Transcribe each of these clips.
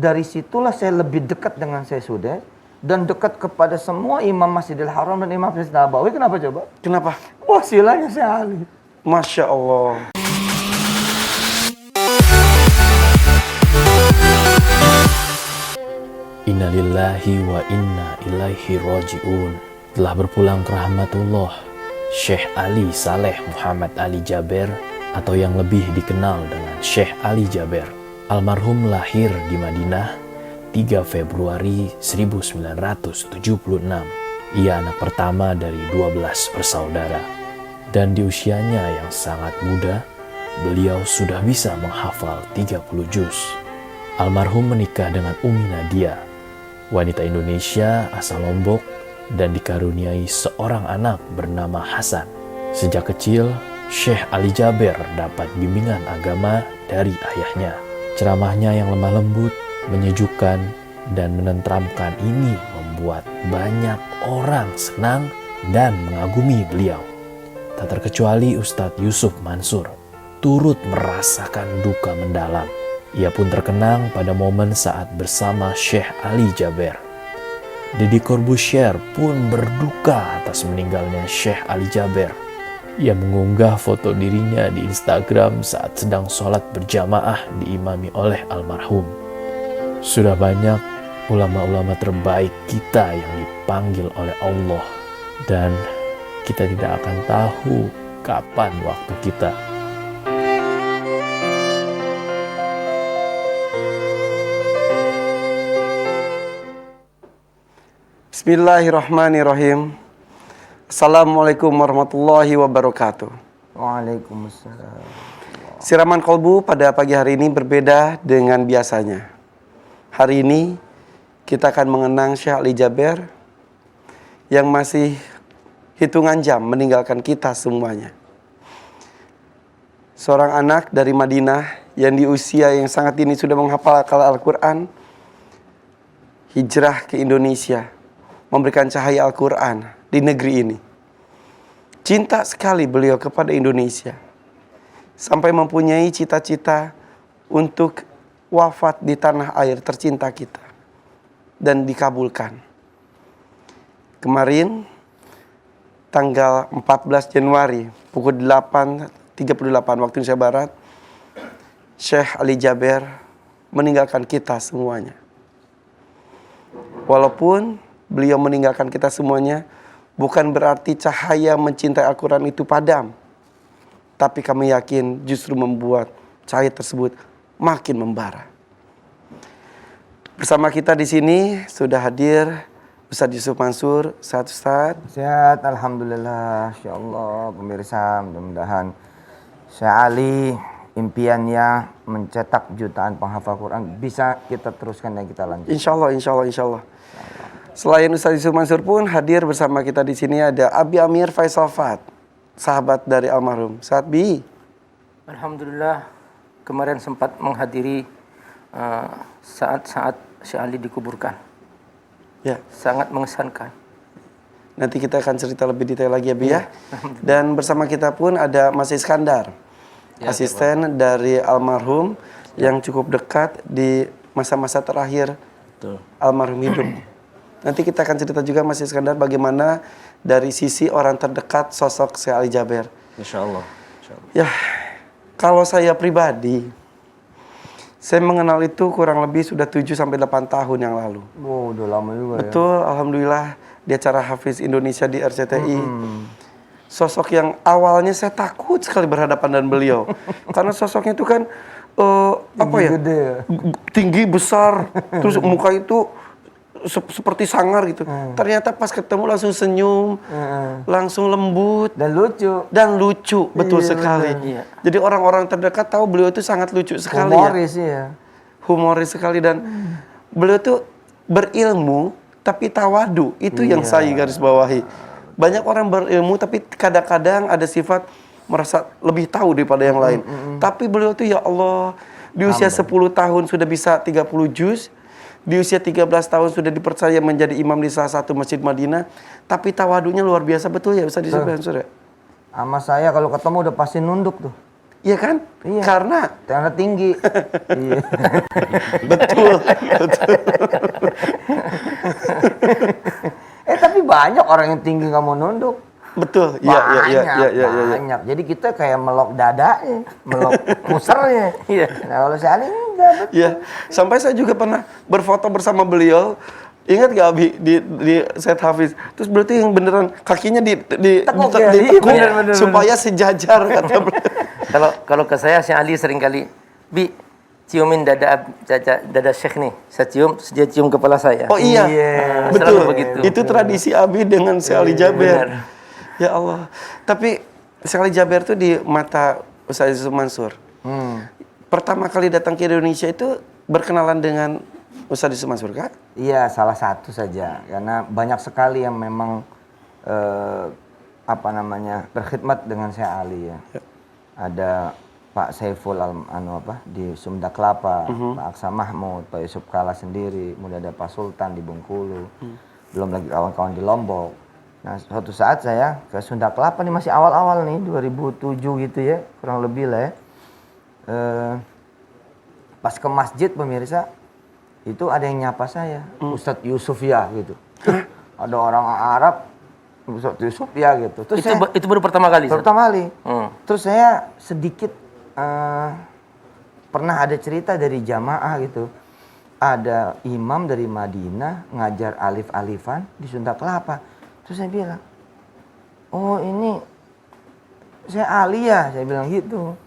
Dari situlah saya lebih dekat dengan Syekh Sudais dan dekat kepada semua imam Masjidil Haram dan imam Masjid Nabawi. Kenapa coba? Kenapa? Wasilahnya Syekh Ali. Masya Allah. Innalillahi wa inna ilaihi raji'un. Telah berpulang ke rahmatullah Syekh Ali Saleh Muhammad Ali Jaber, atau yang lebih dikenal dengan Syekh Ali Jaber. Almarhum lahir di Madinah 3 Februari 1976. Ia anak pertama dari 12 bersaudara. Dan di usianya yang sangat muda, beliau sudah bisa menghafal 30 juz. Almarhum menikah dengan Umi Nadia, wanita Indonesia asal Lombok, dan dikaruniai seorang anak bernama Hasan. Sejak kecil, Syekh Ali Jaber dapat bimbingan agama dari ayahnya. Ceramahnya yang lemah lembut, menyejukkan, dan menenteramkan ini membuat banyak orang senang dan mengagumi beliau. Tak terkecuali Ustadz Yusuf Mansur turut merasakan duka mendalam. Ia pun terkenang pada momen saat bersama Syekh Ali Jaber. Deddy Corbuzier pun berduka atas meninggalnya Syekh Ali Jaber. Ia mengunggah foto dirinya di Instagram saat sedang sholat berjamaah diimami oleh almarhum. Sudah banyak ulama-ulama terbaik kita yang dipanggil oleh Allah, dan kita tidak akan tahu kapan waktu kita. Bismillahirrahmanirrahim. Assalamualaikum warahmatullahi wabarakatuh. Waalaikumsalam. Siraman kolbu pada pagi hari ini berbeda dengan biasanya. Hari ini kita akan mengenang Syekh Ali Jaber yang masih hitungan jam meninggalkan kita semuanya. Seorang anak dari Madinah yang di usia yang sangat dini sudah menghafal Al-Quran, hijrah ke Indonesia, memberikan cahaya Al-Quran di negeri ini. Cinta sekali beliau kepada Indonesia, sampai mempunyai cita-cita untuk wafat di tanah air tercinta kita, dan dikabulkan. Kemarin tanggal 14 Januari pukul 8.38 waktu Indonesia Barat, Syekh Ali Jaber meninggalkan kita semuanya. Walaupun beliau meninggalkan kita semuanya, bukan berarti cahaya mencintai Al-Quran itu padam. Tapi kami yakin justru membuat cahaya tersebut makin membara. Bersama kita di sini sudah hadir Ustadz Yusuf Mansur. Sehat Ustadz? Sehat, alhamdulillah. Insyaallah pemirsa, mudah-mudahan Syekh Ali impiannya mencetak jutaan penghafal Quran bisa kita teruskan dan kita lanjutkan. Insyaallah. Selain Ustadz Yusuf Mansur pun hadir bersama kita di sini ada Abi Amir Faisal Fat, sahabat dari almarhum. Saat Bi. Alhamdulillah, kemarin sempat menghadiri saat-saat Syekh Ali dikuburkan. Ya. Sangat mengesankan. Nanti kita akan cerita lebih detail lagi ya Bi ya. Dan bersama kita pun ada Mas Iskandar, asisten dari almarhum yang cukup dekat di masa-masa terakhir almarhum hidup. Nanti kita akan cerita juga Mas Iskandar bagaimana dari sisi orang terdekat sosok Syekh Ali Jaber. Insyaallah. Ya, kalau saya pribadi, saya mengenal itu kurang lebih sudah 7-8 tahun yang lalu. Oh, udah lama juga. Betul, ya? Alhamdulillah di acara Hafiz Indonesia di RCTI. Sosok yang awalnya saya takut sekali berhadapan dengan beliau. Karena sosoknya itu kan Gede ya? Tinggi, besar, terus muka itu seperti sangar gitu. Ternyata pas ketemu langsung senyum, langsung lembut dan lucu, betul sekali. Iya. Jadi orang-orang terdekat tahu beliau itu sangat lucu sekali. Humoris ya. Humoris sekali, dan beliau tuh berilmu tapi tawadu. Itu yang saya garis bawahi. Banyak orang berilmu tapi kadang-kadang ada sifat merasa lebih tahu daripada yang lain. Tapi beliau tuh ya Allah, di usia 10 tahun sudah bisa 30 juz. Di usia 13 tahun sudah dipercaya menjadi imam di salah satu masjid Madinah. Tapi tawadunya luar biasa, betul ya Ustaz Yusuf Mansur ya? Sama saya kalau ketemu udah pasti nunduk tuh. Iya kan? Iya. Karena tinggi. Iya. betul. Tapi banyak orang yang tinggi nggak mau nunduk. Betul. Banyak. Jadi kita kayak melok dadanya, melok pusernya. Iya. Nah, kalau si Ali enggak. Iya. Sampai saya juga pernah berfoto bersama beliau. Ingat gak Abi di Said Hafiz? Terus berarti yang beneran kakinya Tekuk ya? ditekuk Iya, bener. supaya sejajar kata beliau. Kalau ke saya si Ali sering kali, Bi, ciumin dada Syekh nih. Saya cium, terus dia cium kepala saya. Oh iya, betul. Selalu begitu. Itu tradisi Abi dengan si Ali Jaber. benar. Ya Allah. Tapi si Ali Jaber tuh di mata Ustaz Yusuf Mansur. Pertama kali datang ke Indonesia itu berkenalan dengan Ustaz Yusuf Mansur, Kak? Iya, salah satu saja. Karena banyak sekali yang memang berkhidmat dengan Syekh Ali ya. Ada Pak Saiful di Sunda Kelapa, Pak Aksa Mahmud, Pak Yusuf Kala sendiri, kemudian ada Pak Sultan di Bengkulu, belum lagi kawan-kawan di Lombok. Nah, suatu saat saya ke Sunda Kelapa nih, masih awal-awal nih, 2007 gitu ya, kurang lebih lah ya. Pas ke masjid pemirsa, itu ada yang nyapa saya, Ustadz Yusuf ya gitu. Ada orang Arab, Ustadz Yusuf ya gitu. Terus Itu baru pertama kali? pertama kali. Terus saya sedikit pernah ada cerita dari jamaah gitu. Ada imam dari Madinah ngajar alif-alifan di Sunda Kelapa. Terus saya bilang, oh ini saya Ali ya, saya bilang gitu.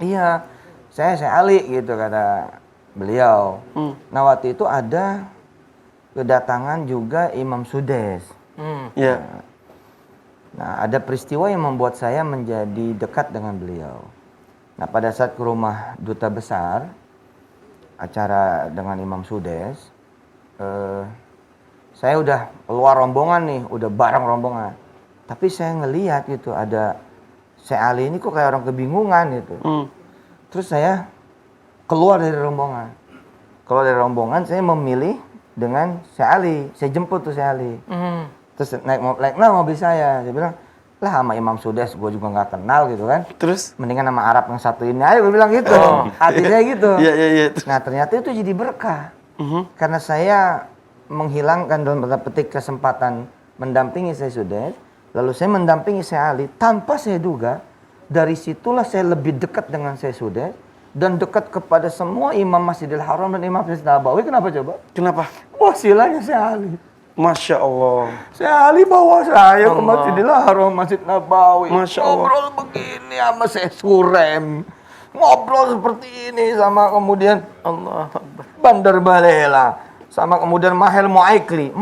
Iya, saya Ali gitu kata beliau. Nah waktu itu ada kedatangan juga Imam Sudes. Iya. Nah ada peristiwa yang membuat saya menjadi dekat dengan beliau. Nah pada saat ke rumah duta besar, acara dengan Imam Sudes, saya udah keluar rombongan nih, udah bareng rombongan. Tapi saya ngelihat gitu ada Syekh Ali ini kok kayak orang kebingungan gitu. Terus saya keluar dari rombongan. Keluar dari rombongan saya memilih dengan Syekh Ali. Saya jemput tuh Syekh Ali. Terus naik mobil saya. Saya bilang, lah sama Imam Sudes gue juga nggak kenal gitu kan. Terus? Mendingan sama Arab yang satu ini ayo, gue bilang gitu. Hati saya gitu. Iya. Nah ternyata itu jadi berkah. Karena saya menghilangkan dalam tanda petik kesempatan mendampingi Syekh Sudes. Lalu saya mendampingi Syekh Ali. Tanpa saya duga, dari situlah saya lebih dekat dengan Syekh Sudes. Dan dekat kepada semua imam Masjidil Haram dan imam Masjid Nabawi. Kenapa coba? Kenapa? Wasilahnya Syekh Ali. Masya Allah. Syekh Ali bawa saya ke Masjidil Haram, Masjid Nabawi. Masya Allah. Ngobrol begini sama Syekh Surem. Ngobrol seperti ini sama kemudian Allah Akbar. Bandar Balela. Sama kemudian Mahir Mu'aikli.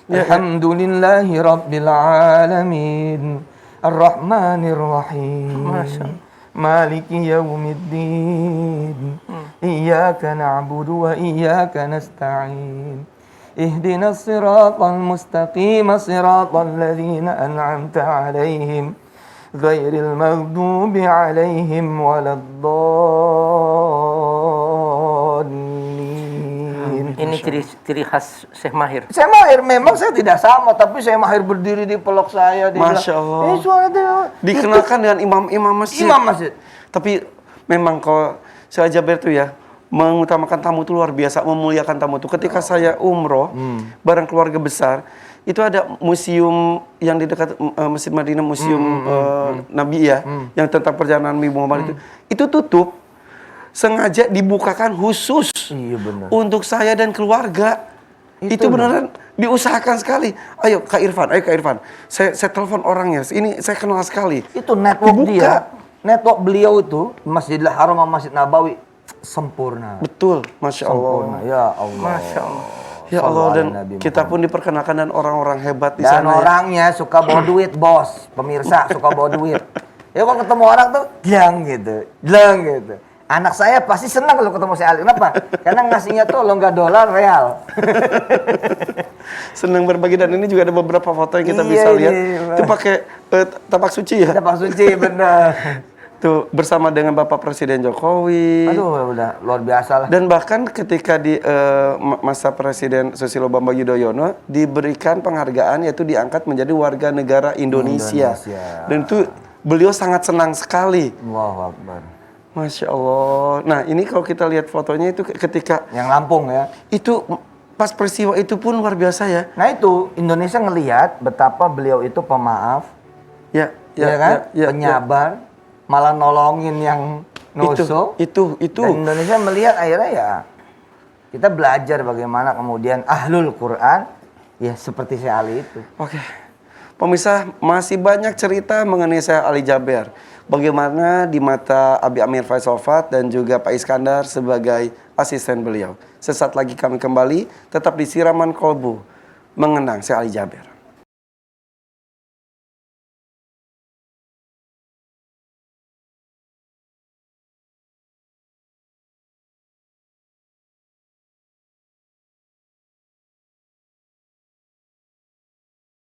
Alhamdulillahi Rabbil Alamin. Ar-Rahmanir Rahim. Maliki Yawmiddin. Iyyaka na'budu wa iyyaka nasta'in. Ihdinas siratal mustaqim, siratal ladzina an'amta 'alaihim ghairil maghdubi 'alaihim waladdallin. Ini ciri khas Syekh Mahir. Saya Mahir memang saya tidak sama, tapi saya Mahir berdiri di pelok saya. Dia Masya bilang, Allah. ini suara dia. Dikenalkan dengan imam-imam masjid. Imam masjid. Tapi memang kalau saya Jaber tuh ya, mengutamakan tamu itu luar biasa, memuliakan tamu itu. Ketika saya umroh, bareng keluarga besar, itu ada museum yang di dekat Masjid Madinah, museum Nabi ya, yang tentang perjalanan Nabi Muhammad itu tutup, sengaja dibukakan khusus untuk saya dan keluarga. Itu beneran diusahakan sekali. Ayo Kak Irfan, saya telepon orangnya. Ini saya kenal sekali. Itu network Dibuka. dia. Network beliau itu Masjidil Haram sama Masjid Nabawi sempurna. Betul, Masya Allah. Sempurna. Ya Allah. Masya Allah. Ya Allah, dan Nabi kita Muhammad. pun diperkenalkan dan orang-orang hebat di Dan sana. orangnya suka bawa duit, bos. Pemirsa suka bawa duit. Ya kalau ketemu orang tuh jlang gitu. Anak saya pasti senang kalau ketemu si Ali. Kenapa? Karena ngasihnya tuh lo nggak dolar, real. Senang berbagi, dan ini juga ada beberapa foto yang kita Iya, bisa lihat. iya. Itu pakai tapak suci ya. Tapak suci bener. Tuh bersama dengan Bapak Presiden Jokowi. Aduh, udah luar biasa lah. Dan bahkan ketika di masa Presiden Susilo Bambang Yudhoyono diberikan penghargaan, yaitu diangkat menjadi warga negara Indonesia. Dan itu beliau sangat senang sekali. Allahu Akbar. Masya Allah. Nah ini kalau kita lihat fotonya itu ketika Yang Lampung ya. itu pas peristiwa itu pun luar biasa ya. Nah itu Indonesia ngelihat betapa beliau itu pemaaf, Ya, ya kan, penyabar, malah nolongin yang nuso. Itu. Dan Indonesia melihat akhirnya ya kita belajar bagaimana kemudian ahlul Quran ya seperti Syekh Ali itu. Oke. Pemirsa, masih banyak cerita mengenai Syekh Ali Jaber. Bagaimana di mata Abi Amir Faisal Fat dan juga Pak Iskandar sebagai asisten beliau. Sesaat lagi kami kembali, tetap di Siraman Kolbu mengenang Syekh Ali Jaber.